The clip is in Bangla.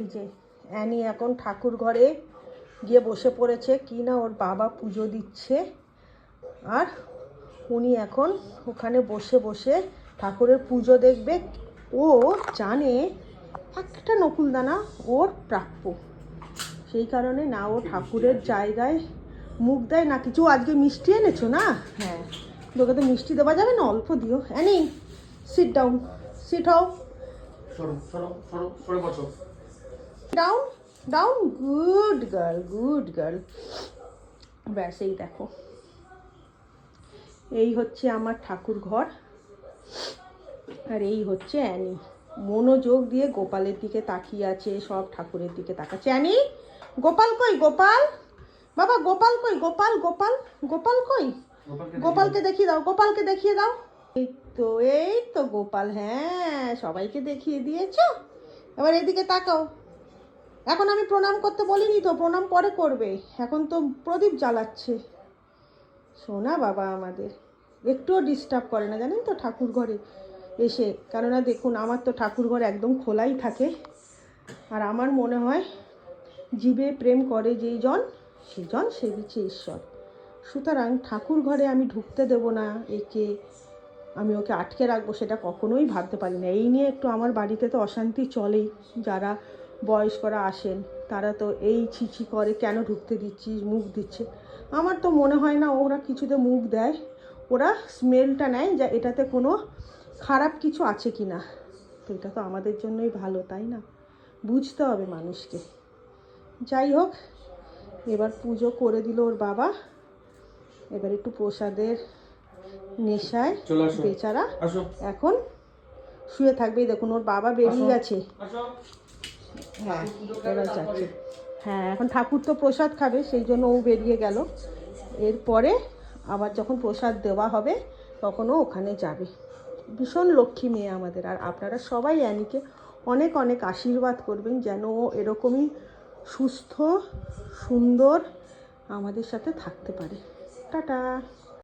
এই যে অ্যানি এখন ঠাকুর ঘরে গিয়ে বসে পড়েছে, কি না ওর বাবা পুজো দিচ্ছে আর উনি এখন ওখানে বসে বসে ঠাকুরের পুজো দেখবে। ও জানে একটা নকুলদানা ওর প্রাপ্য, সেই কারণে না ও ঠাকুরের জায়গায় মুখ দেয় না কিছু। আজকে মিষ্টি এনেছো না? হ্যাঁ, তোকে তো মিষ্টি দেওয়া যাবে না, অল্প দিও। অ্যানি সিট ডাউন, সিট হও, down down, good girl, good girl. ব্যাস এই দেখো, এই হচ্ছে আমার ঠাকুর ঘর আর এই হচ্ছে অ্যানি। মনোযোগ দিয়ে গোপালের দিকে তাকিয়ে আছে, সব ঠাকুরের দিকে তাকাচ্ছে। অ্যানি, গোপাল কই? গোপাল বাবা, গোপাল কই? গোপাল গোপাল গোপাল কই? গোপালকে দেখিয়ে দাও, গোপালকে দেখিয়ে দাও। এই তো, এই তো গোপাল। হ্যাঁ, সবাইকে দেখিয়ে দিয়েছো, এবার এদিকে তাকাও। এখন আমি প্রণাম করতে বলিনি তো, প্রণাম পরে করবে, এখন তো প্রদীপ জ্বালাচ্ছে। সোনা বাবা আমাদের একটুও ডিস্টার্ব করে না, জানেন তো ঠাকুর ঘরে এসে। কেননা দেখুন, আমার তো ঠাকুর ঘর একদম খোলাই থাকে, আর আমার মনে হয় জীবে প্রেম করে যেই জন, সেই জন সেবিছে ঈশ্বর। সুতরাং ঠাকুর ঘরে আমি ঢুকতে দেব না একে, আমি ওকে আটকে রাখবো, সেটা কখনোই ভাবতে পারি না। এই নিয়ে একটু আমার বাড়িতে তো অশান্তি চলেই। যারা বয়স্করা আসেন তারা তো এই ছিছি করে, কেন ঢুকতে দিচ্ছিস, মুখ দিচ্ছে। আমার তো মনে হয় না ওরা কিছুতে মুখ দেয়, ওরা স্মেলটা নেয় যে এটাতে কোনো খারাপ কিছু আছে কি না। তো এটা তো আমাদের জন্যই ভালো, তাই না? বুঝতে হবে মানুষকে। যাই হোক, এবার পুজো করে দিল ওর বাবা, এবার একটু প্রসাদের নেশায় বেচারা এখন শুয়ে থাকবে। দেখুন ওর বাবা বেরিয়ে গেছে। হ্যাঁ, এবার যাচ্ছে। হ্যাঁ, এখন ঠাকুর তো প্রসাদ খাবে, সেই জন্য ও বেরিয়ে গেল। এরপরে আবার যখন প্রসাদ দেওয়া হবে তখনও ওখানে যাবে। ভীষণ লক্ষ্মী মেয়ে আমাদের। আর আপনারা সবাই অ্যানিকে অনেক অনেক আশীর্বাদ করবেন যেন ও এরকমই সুস্থ সুন্দর আমাদের সাথে থাকতে পারে। টাটা।